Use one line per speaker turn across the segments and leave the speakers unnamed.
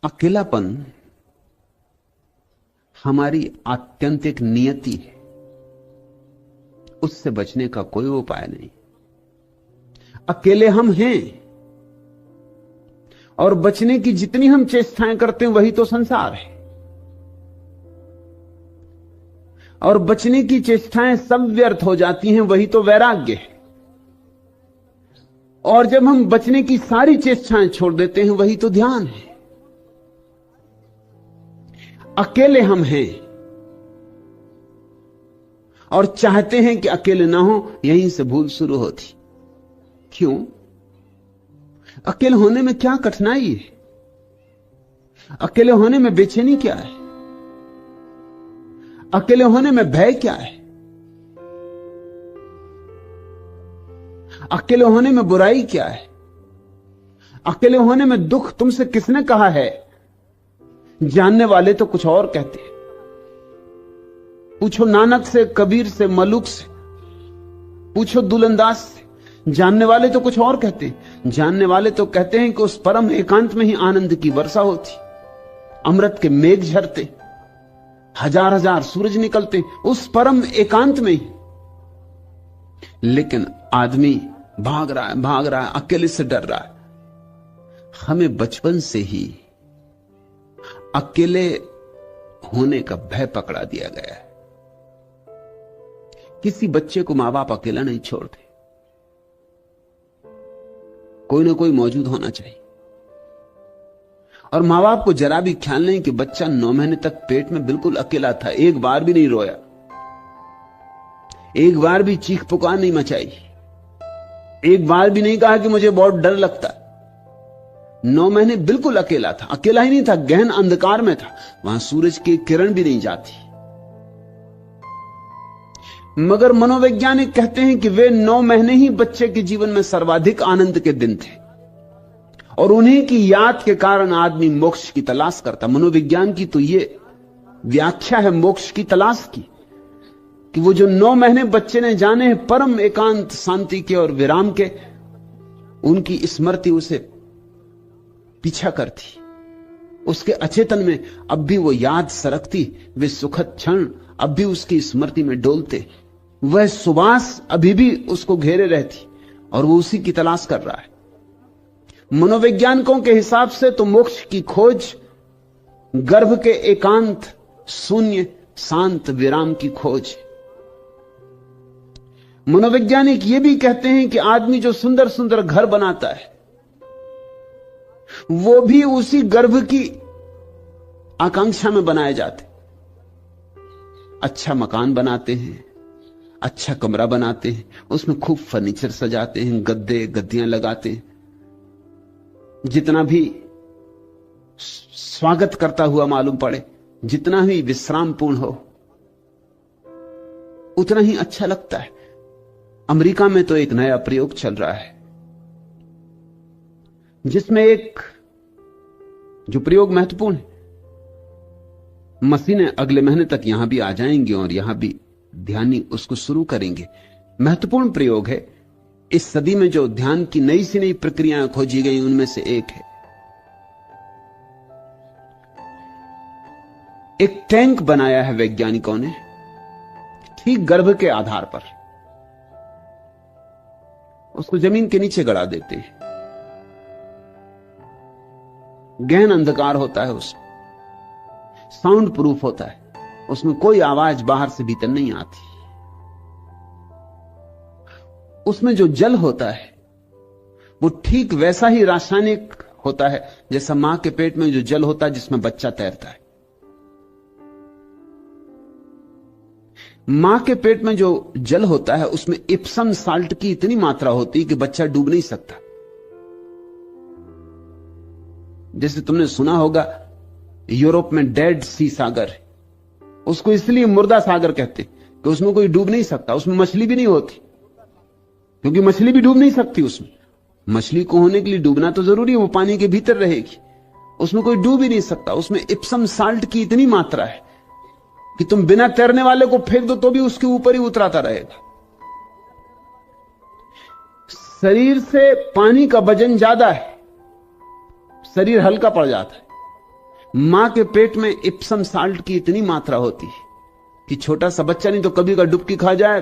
अकेलापन हमारी आत्यंतिक नियति है, उससे बचने का कोई उपाय नहीं। अकेले हम हैं और बचने की जितनी हम चेष्टाएं करते हैं वही तो संसार है, और बचने की चेष्टाएं सब व्यर्थ हो जाती हैं, वही तो वैराग्य है। और जब हम बचने की सारी चेष्टाएं छोड़ देते हैं वही तो ध्यान है। अकेले हम हैं और चाहते हैं कि अकेले ना हो, यहीं से भूल शुरू होती। क्यों? अकेले होने में क्या कठिनाई है? अकेले होने में बेचैनी क्या है? अकेले होने में भय क्या है? अकेले होने में बुराई क्या है? अकेले होने में दुख तुमसे किसने कहा है? जानने वाले तो कुछ और कहते हैं। पूछो नानक से, कबीर से, मलुक से, पूछो दुलंदाज से, जानने वाले तो कुछ और कहते हैं। जानने वाले तो कहते हैं कि उस परम एकांत में ही आनंद की वर्षा होती, अमृत के मेघ झरते, हजार हजार सूरज निकलते उस परम एकांत में ही। लेकिन आदमी भाग रहा है, अकेले से डर रहा है। हमें बचपन से ही अकेले होने का भय पकड़ा दिया गया है। किसी बच्चे को मां बाप अकेला नहीं छोड़ते, कोई ना कोई मौजूद होना चाहिए। और मां बाप को जरा भी ख्याल नहीं कि बच्चा 9 महीने तक पेट में बिल्कुल अकेला था, एक बार भी नहीं रोया, एक बार भी चीख पुकार नहीं मचाई, एक बार भी नहीं कहा कि मुझे बहुत डर लगता। 9 महीने बिल्कुल अकेला था, अकेला ही नहीं था, गहन अंधकार में था, वहां सूरज की किरण भी नहीं जाती। मगर मनोवैज्ञानिक कहते हैं कि वे 9 महीने ही बच्चे के जीवन में सर्वाधिक आनंद के दिन थे, और उन्हीं की याद के कारण आदमी मोक्ष की तलाश करता। मनोविज्ञान की तो यह व्याख्या है मोक्ष की तलाश की, कि वो जो 9 महीने बच्चे ने जाने हैं परम एकांत शांति के और विराम के, उनकी स्मृति उसे पीछा करती। उसके अचेतन में अब भी वो याद सरकती, वे सुखद क्षण अब भी उसकी स्मृति में डोलते, वह सुवास अभी भी उसको घेरे रहती, और वो उसी की तलाश कर रहा है। मनोवैज्ञानिकों के हिसाब से तो मोक्ष की खोज गर्भ के एकांत, शून्य, शांत विराम की खोज। मनोवैज्ञानिक ये भी कहते हैं कि आदमी जो सुंदर सुंदर घर बनाता है वो भी उसी गर्भ की आकांक्षा में बनाए जाते। अच्छा मकान बनाते हैं, अच्छा कमरा बनाते हैं, उसमें खूब फर्नीचर सजाते हैं, गद्दे गद्दियां लगाते हैं, जितना भी स्वागत करता हुआ मालूम पड़े, जितना ही विश्रामपूर्ण हो, उतना ही अच्छा लगता है। अमेरिका में तो एक नया प्रयोग चल रहा है जिसमें एक जो प्रयोग महत्वपूर्ण है, मशीनें अगले महीने तक यहां भी आ जाएंगी और यहां भी ध्यानी उसको शुरू करेंगे। महत्वपूर्ण प्रयोग है। इस सदी में जो ध्यान की नई से नई प्रक्रियाएं खोजी गई उनमें से एक है, एक टैंक बनाया है वैज्ञानिकों ने ठीक गर्भ के आधार पर, उसको जमीन के नीचे गड़ा देते हैं, गहन अंधकार होता है, उसमें साउंड प्रूफ होता है, उसमें कोई आवाज बाहर से भीतर नहीं आती। उसमें जो जल होता है वो ठीक वैसा ही रासायनिक होता है जैसा मां के पेट में जो जल होता है जिसमें बच्चा तैरता है। मां के पेट में जो जल होता है उसमें इप्सम साल्ट की इतनी मात्रा होती है कि बच्चा डूब नहीं सकता। जैसे तुमने सुना होगा यूरोप में डेड सी सागर है, उसको इसलिए मुर्दा सागर कहते कि उसमें कोई डूब नहीं सकता, उसमें मछली भी नहीं होती, क्योंकि मछली भी डूब नहीं सकती। उसमें मछली को होने के लिए डूबना तो जरूरी है, वो पानी के भीतर रहेगी, उसमें कोई डूब ही नहीं सकता। उसमें इप्सम साल्ट की इतनी मात्रा है कि तुम बिना तैरने वाले को फेंक दो तो भी उसके ऊपर ही उतराता रहेगा। शरीर से पानी का वजन ज्यादा है, शरीर हल्का पड़ जाता है, मां के पेट में इप्सम साल्ट की इतनी मात्रा होती है कि छोटा सा बच्चा नहीं तो कभी का डुबकी खा जाए,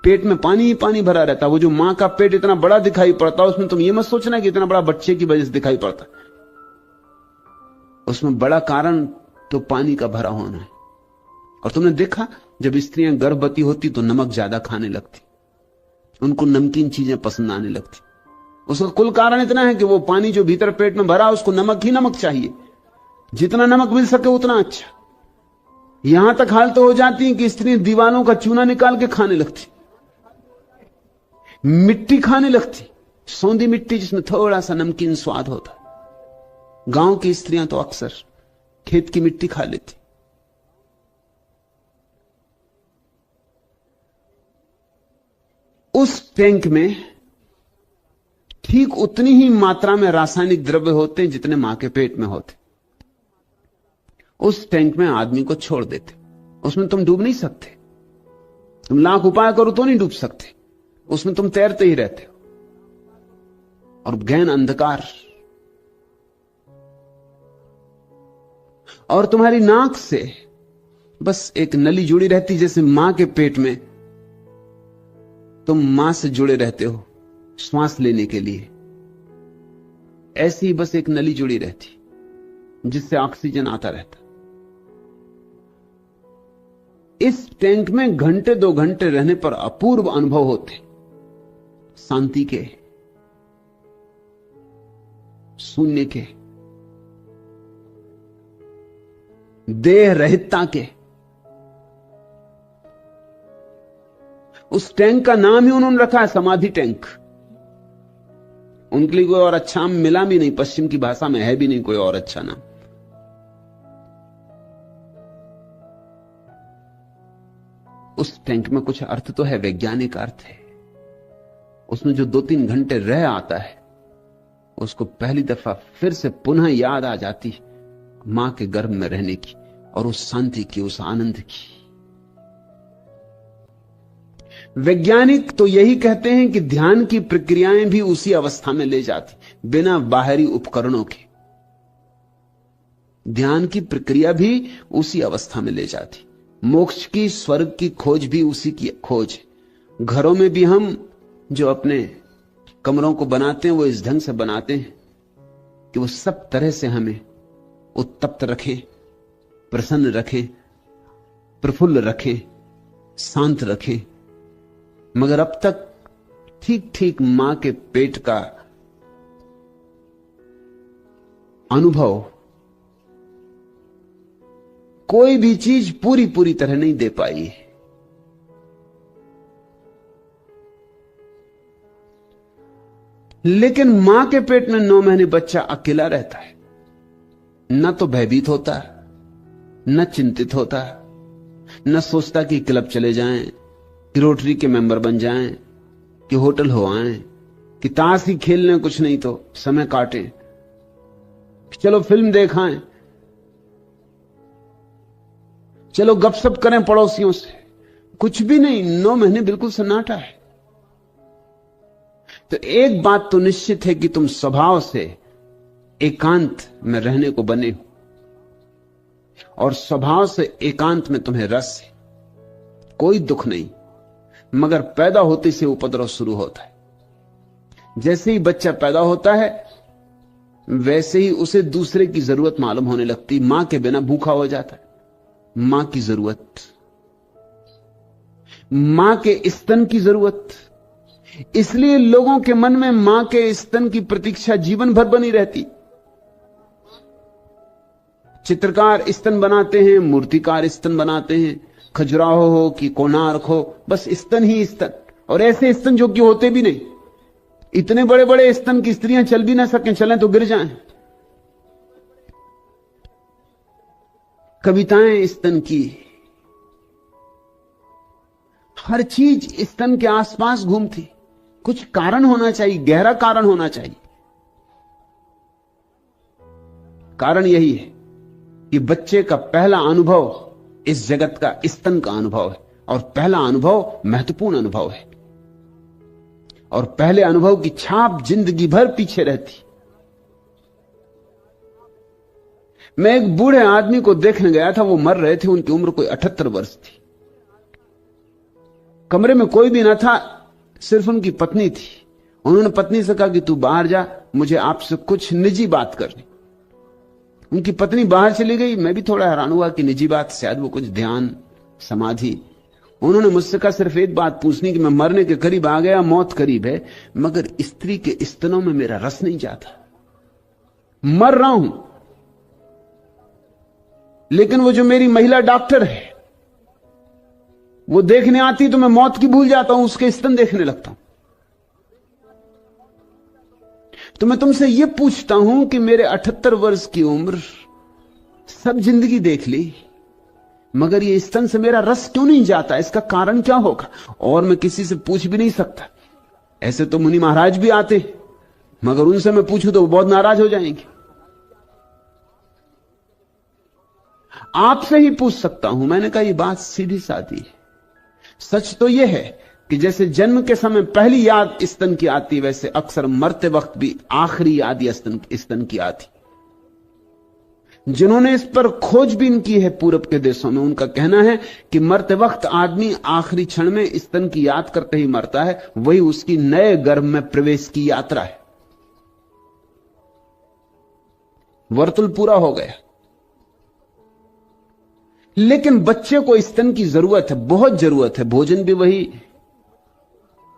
पेट में पानी ही पानी भरा रहता। वो जो मां का पेट इतना बड़ा दिखाई पड़ता है, उसमें तुम ये मत सोचना कि इतना बड़ा बच्चे की वजह से दिखाई पड़ता, उसमें बड़ा कारण तो पानी का भरा होना है। और तुमने देखा जब स्त्रियां गर्भवती होती तो नमक ज्यादा खाने लगती, उनको नमकीन चीजें पसंद आने लगती। उसका कुल कारण इतना है कि वो पानी जो भीतर पेट में भरा, उसको नमक ही नमक चाहिए, जितना नमक मिल सके उतना अच्छा। यहां तक हालत हो जाती है कि स्त्रियां दीवालों का चूना निकाल के खाने लगती, मिट्टी खाने लगती, सौंधी मिट्टी जिसमें थोड़ा सा नमकीन स्वाद होता। गांव की स्त्रियां तो अक्सर खेत की मिट्टी खा लेती। उस टैंक में ठीक उतनी ही मात्रा में रासायनिक द्रव्य होते हैं जितने मां के पेट में होते। उस टैंक में आदमी को छोड़ देते, उसमें तुम डूब नहीं सकते, तुम लाख उपाय करो तो नहीं डूब सकते, उसमें तुम तैरते ही रहते हो। और गहन अंधकार, और तुम्हारी नाक से बस एक नली जुड़ी रहती, जैसे मां के पेट में तुम मां से जुड़े रहते हो श्वास लेने के लिए, ऐसी ही बस एक नली जुड़ी रहती जिससे ऑक्सीजन आता रहता। इस टैंक में घंटे 2 घंटे रहने पर अपूर्व अनुभव होते, शांति के, शून्य के, देह रहितता के। उस टैंक का नाम ही उन्होंने रखा है समाधि टैंक। उनके लिए कोई और अच्छा मिला भी नहीं, पश्चिम की भाषा में है भी नहीं कोई और अच्छा नाम। उस टैंक में कुछ अर्थ तो है, वैज्ञानिक अर्थ है। उसमें जो 2-3 घंटे रह आता है, उसको पहली दफा फिर से पुनः याद आ जाती मां के गर्भ में रहने की, और उस शांति की, उस आनंद की। वैज्ञानिक तो यही कहते हैं कि ध्यान की प्रक्रियाएं भी उसी अवस्था में ले जाती, बिना बाहरी उपकरणों के। ध्यान की प्रक्रिया भी उसी अवस्था में ले जाती। मोक्ष की, स्वर्ग की खोज भी उसी की खोज है। घरों में भी हम जो अपने कमरों को बनाते हैं, वो इस ढंग से बनाते हैं कि वो सब तरह से हमें उत्तप्त रखें, प्रसन्न रखें, प्रफुल्ल रखें, शांत रखें। मगर अब तक ठीक ठीक मां के पेट का अनुभव कोई भी चीज पूरी पूरी तरह नहीं दे पाई। लेकिन मां के पेट में 9 महीने बच्चा अकेला रहता है, न तो भयभीत होता, न चिंतित होता, न सोचता कि क्लब चले जाएं, कि रोटरी के मेंबर बन जाएं, कि होटल हो आएं, कि ताश ही खेल लें, कुछ नहीं तो समय काटें, चलो फिल्म देखाएं, चलो गपशप करें पड़ोसियों से। कुछ भी नहीं, 9 महीने बिल्कुल सन्नाटा है। तो एक बात तो निश्चित है कि तुम स्वभाव से एकांत में रहने को बने हो, और स्वभाव से एकांत में तुम्हें रस है, कोई दुख नहीं। मगर पैदा होते से उपद्रव शुरू होता है। जैसे ही बच्चा पैदा होता है, वैसे ही उसे दूसरे की जरूरत मालूम होने लगती। मां के बिना भूखा हो जाता है, मां की जरूरत, मां के स्तन की जरूरत। इसलिए लोगों के मन में मां के स्तन की प्रतीक्षा जीवन भर बनी रहती। चित्रकार स्तन बनाते हैं, मूर्तिकार स्तन बनाते हैं, खजुराहो हो कि कोणार्क हो, बस स्तन ही स्तन। और ऐसे स्तन जो कि होते भी नहीं, इतने बड़े बड़े स्तन की स्त्रियां चल भी ना सकें, चलें तो गिर जाएं। कविताएं स्तन की, हर चीज स्तन के आसपास घूमती। कुछ कारण होना चाहिए, गहरा कारण होना चाहिए। कारण यही है कि बच्चे का पहला अनुभव इस जगत का स्तन का अनुभव है, और पहला अनुभव महत्वपूर्ण अनुभव है, और पहले अनुभव की छाप जिंदगी भर पीछे रहती। मैं एक बूढ़े आदमी को देखने गया था, वो मर रहे थे, उनकी उम्र कोई 78 वर्ष थी। कमरे में कोई भी ना था, सिर्फ उनकी पत्नी थी। उन्होंने पत्नी से कहा कि तू बाहर जा, मुझे आपसे कुछ निजी बात करनी। उनकी पत्नी बाहर चली गई। मैं भी थोड़ा हैरान हुआ कि निजी बात, शायद वो कुछ ध्यान समाधि। उन्होंने मुझसे कहा सिर्फ एक बात पूछनी कि मैं मरने के करीब आ गया, मौत करीब है, मगर स्त्री के स्तनों में मेरा रस नहीं जाता, मर रहा हूं। लेकिन वो जो मेरी महिला डॉक्टर है, वो देखने आती तो मैं मौत की भूल जाता हूं, उसके स्तन देखने लगता हूं। तो मैं तुमसे यह पूछता हूं कि मेरे 78 वर्ष की उम्र, सब जिंदगी देख ली, मगर ये स्तन से मेरा रस क्यों नहीं जाता? इसका कारण क्या होगा? और मैं किसी से पूछ भी नहीं सकता। ऐसे तो मुनि महाराज भी आते, मगर उनसे मैं पूछूं तो वो बहुत नाराज हो जाएंगे। आपसे ही पूछ सकता हूं। मैंने कहा यह बात सीधी सादी है। सच तो यह है कि जैसे जन्म के समय पहली याद स्तन की आती, वैसे अक्सर मरते वक्त भी आखिरी याद स्तन की आती। जिन्होंने इस पर खोजबीन की है पूरब के देशों में, उनका कहना है कि मरते वक्त आदमी आखिरी क्षण में स्तन की याद करते ही मरता है, वही उसकी नए गर्भ में प्रवेश की यात्रा है। वर्तुल पूरा हो गया। लेकिन बच्चे को स्तन की जरूरत है, बहुत जरूरत है। भोजन भी वही,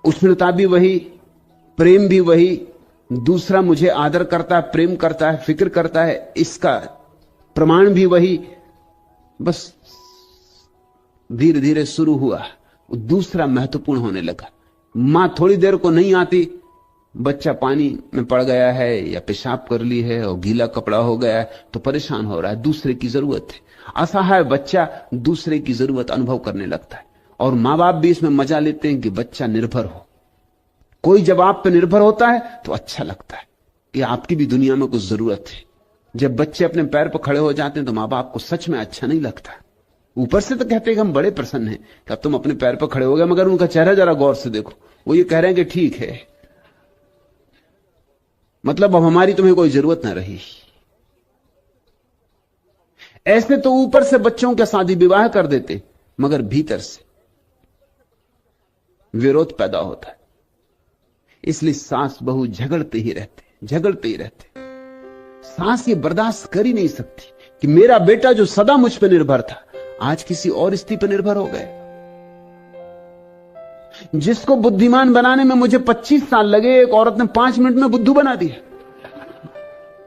उष्णता भी वही, प्रेम भी वही। दूसरा मुझे आदर करता है, प्रेम करता है, फिक्र करता है, इसका प्रमाण भी वही। बस धीरे धीरे शुरू हुआ, दूसरा महत्वपूर्ण होने लगा। मां थोड़ी देर को नहीं आती, बच्चा पानी में पड़ गया है या पेशाब कर ली है और गीला कपड़ा हो गया है तो परेशान हो रहा है, दूसरे की जरूरत है। असहाय बच्चा दूसरे की जरूरत अनुभव करने लगता है। और मां बाप भी इसमें मजा लेते हैं कि बच्चा निर्भर हो। कोई जब आप पे निर्भर होता है तो अच्छा लगता है कि आपकी भी दुनिया में कुछ जरूरत है। जब बच्चे अपने पैर पर खड़े हो जाते हैं तो मां बाप को सच में अच्छा नहीं लगता। ऊपर से तो कहते हैं कि हम बड़े प्रसन्न हैं कि अब तुम अपने पैर पर खड़े हो गए, मगर उनका चेहरा जरा गौर से देखो, वो ये कह रहे हैं कि ठीक है, मतलब अब हमारी तुम्हें कोई जरूरत ना रही। ऐसे तो ऊपर से बच्चों के शादी विवाह कर देते, मगर भीतर से विरोध पैदा होता है। इसलिए सास बहू झगड़ते ही रहते। सास ये बर्दाश्त कर ही नहीं सकती कि मेरा बेटा जो सदा मुझ पर निर्भर था, आज किसी और स्त्री पर निर्भर हो गए। जिसको बुद्धिमान बनाने में मुझे 25 साल लगे, एक औरत ने 5 मिनट में बुद्धू बना दिया।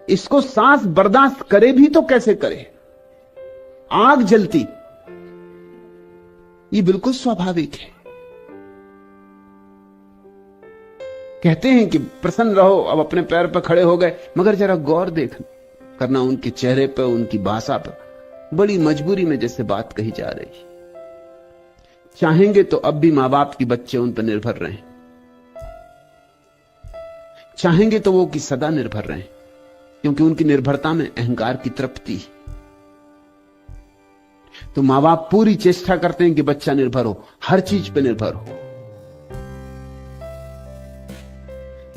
इसको सास बर्दाश्त करे भी तो कैसे करे? आग जलती, ये बिल्कुल स्वाभाविक है। कहते हैं कि प्रसन्न रहो, अब अपने पैर पर खड़े हो गए, मगर जरा गौर करना उनके चेहरे पर, उनकी भाषा पर, बड़ी मजबूरी में जैसे बात कही जा रही। चाहेंगे तो अब भी मां बाप की बच्चे उन पर निर्भर रहें, चाहेंगे तो वो कि सदा निर्भर रहें, क्योंकि उनकी निर्भरता में अहंकार की तृप्ति है। तो मां बाप पूरी चेष्टा करते हैं कि बच्चा निर्भर हो, हर चीज पे निर्भर हो।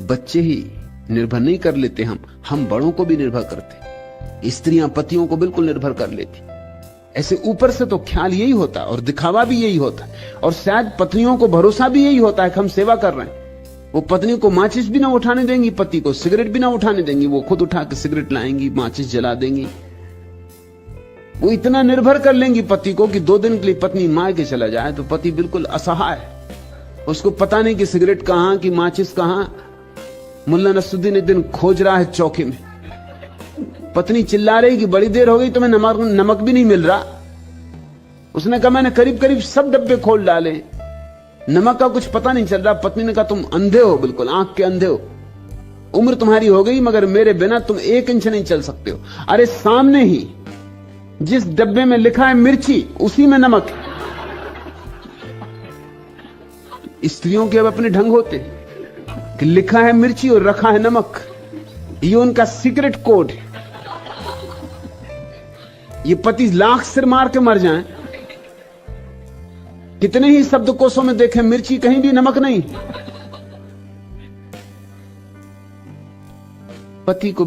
बच्चे ही निर्भर नहीं कर लेते, हम बड़ों को भी निर्भर करते। स्त्रियां पतियों को बिल्कुल निर्भर कर लेती। ऐसे ऊपर से तो ख्याल यही होता और दिखावा भी यही होता, और शायद पत्नियों को भरोसा भी यही होता है कि हम सेवा कर रहे हैं। वो पत्नी को माचिस भी ना उठाने देंगी, पति को सिगरेट भी ना उठाने देंगी, वो खुद उठा के सिगरेट लाएंगी, माचिस जला देंगी। वो इतना निर्भर कर लेंगी पति को कि 2 दिन के लिए पत्नी मार के चला जाए तो पति बिल्कुल असहाय, उसको पता नहीं कि सिगरेट कहां, कि माचिस कहां। मुल्ला नसरुद्दीन एक दिन खोज रहा है चौके में, पत्नी चिल्ला रही कि बड़ी देर हो गई, तुम्हें नमक भी नहीं मिल रहा। उसने कहा मैंने करीब करीब सब डब्बे खोल डाले, नमक का कुछ पता नहीं चल रहा। पत्नी ने कहा तुम अंधे हो, बिल्कुल आंख के अंधे हो, उम्र तुम्हारी हो गई मगर मेरे बिना तुम 1 इंच नहीं चल सकते हो। अरे सामने ही जिस डब्बे में लिखा है मिर्ची, उसी में नमक है। स्त्रियों के अब अपने ढंग होते कि लिखा है मिर्ची और रखा है नमक, ये उनका सीक्रेट कोड है। ये पति लाख सिर मार के मर जाएं, कितने ही शब्दकोशों में देखें मिर्ची, कहीं भी नमक नहीं। पति को